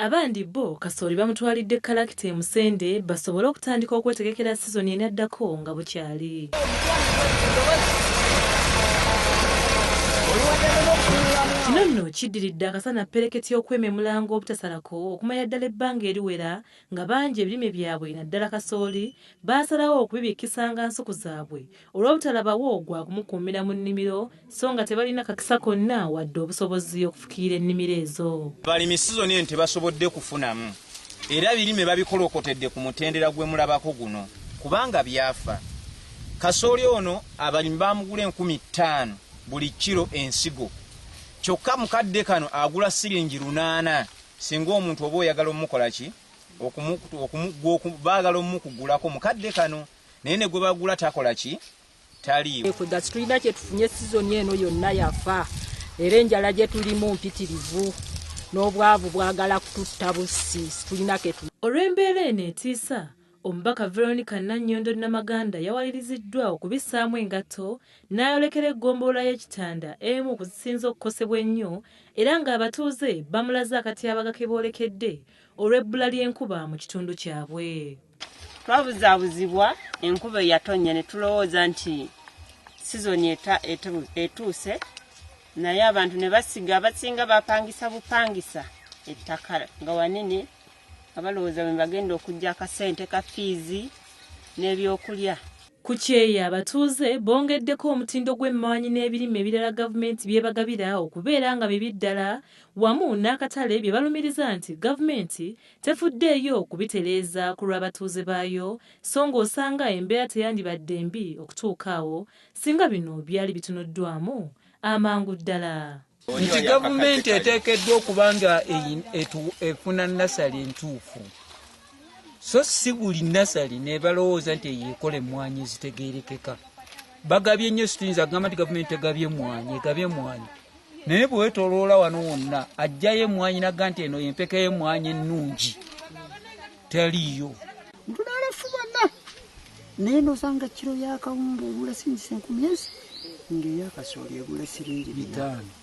Abandi bo kasooli bamutwalidde kalakita e Musende basobole okutandika okwetegekera sizoni enaddako nga bukyali. Kino nno kiddiridde akasana ppereketi okwememulanga obutasalako okumanya ddala ebbanga eriwera nga bangi ebirime byabwe naddala kasooli baasalawo okubibikkisanga nsuku zaabwe olw'obutalabawo gwakumukuumira mu nnimiro so nga tebalina kakisa konna wadde obusobozi okufukiira ennimiro ezo. Abalimi sizoni eno tebasobodde kufunamu era ebirime babikolokotedde ku mutendera gwe mulabako guno kubanga byafa. Kasooli ono abalimi bamugula 15,000 buli kiro ensigo. Kyokka mukadde kano agula siringi 800 singa omuntu oba oyagala omukola ki baagala omukugulako mukadde kano naye ne gwe bagula takola ki taliiwo. Tulina kye tufunye sizoni eno yonna yafa era enjala gye tulimu mpitirivu n'obwavu bwagala kututta bussi tulina ke olw'embeera eno etiisa. Omubaka Veronica Nannyondo Namaganda yawaliriziddwa okubissaamu engatto n'ayolekera eggombolola y'ekitanda emu ku zisinza okukosebwa ennyo era ng'abatuuze bamulaze akatyabaga ke boolekedde olw'ebbula ly'enkuba mu kitundu kyabwe. Twabuzaabuzibwa enkuba eyatonnya ne tulowooza nti sizoni etuuse naye abantu ne basiga abasinga bapangisa bupangisa ettaka nga wanene abalowooza bwe bagenda okujja akasente ka fiizi n'ebyokulya. Ku Ekyeya abatuuze bongeddeko omutindo gw'emmwanyi n'ebirime ebirala gavumenti byebagabira okubeera nga bibi ddala wamu n'akatale bye balumiriza nti gavumenti tefuddeeyo okubitereeza ku lw'abatuuze baayo so ng'osanga embeera teyandibadde mbi okutuuka awo singa bino byali bitunuddwamu amangu ddala. Nti gavumenti eteekeddwa okuba nga efuna nasali entuufu so si buli nasali ne balowooza nti yeekola emmwanyi zitegeerekeka. Bagabye nnyo situyinza kugamba nti gavumenti egabye emmwanyi naye bwe weetooloola wano wonna ajjayo emmwanyi naga nti eno yempeka y'emmwanyi ennungi taliiyo. Ntunaalafu bonna naye nosanga kiro y'akawunga egula siringi 10,000 ng'eyakasooli egula siringi 5.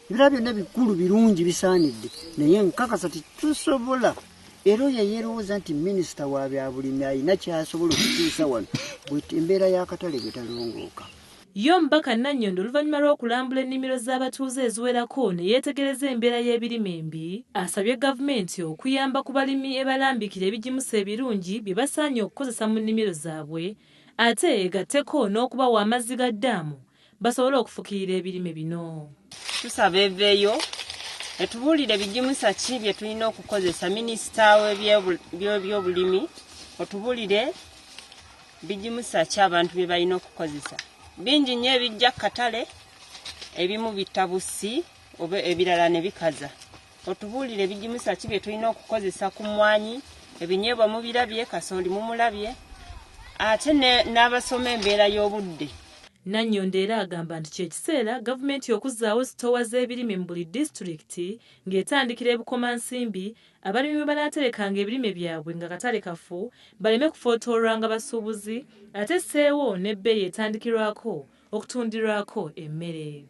Ebirala byonna bikulu birungi bisaanidde naye nkakasa titusobola era oyo yeerowooza nti minisita wa byabulimi alina kyasobola okutuusa wano embeera y'akatale bwe talongooka. Yo Omubaka Nannyondo oluvannyuma lw'okulambula ennimiro z'abatuuze eziwerako ne yeetegereza embeera y'ebirime embi asabye gavumenti okuyamba ku balimi ebalambikira ebigimusa ebirungi bye basaanye okukozesa mu nnimiro zaabwe ate egatteko n'okubawa amazzi ga ddaamu basobole okufukirira ebirime bino. Tusaba eveeyo etubuulire bigimusa ki bye tulina okukozesa. Minisita w'ebyobulimi otubuulire bigimusa ki abantu bye balina okukozesa. Bingi nnyo ebijja katale ebimu bitta bussi oba ebirala ne bikaza. Otubuulire bigimusa ki bye tulina okukozesa ku mmwanyi ebinyeebwa mubirabye kasooli mumulabye ate n'abasoma embeera y'obudde. Nannyondo era agamba nti kyekiseera gavumenti okuzzaawo sitoowa z'ebirime mu buli disitulikiti ng'etandikira e Bukomansimbi abalimi bwe banaaterekanga ebirime byabwe nga katale kafu baleme kufootoolwanga basuubuzi ate seewo n'ebbeeyi etandikirwako okutundirwako emmere.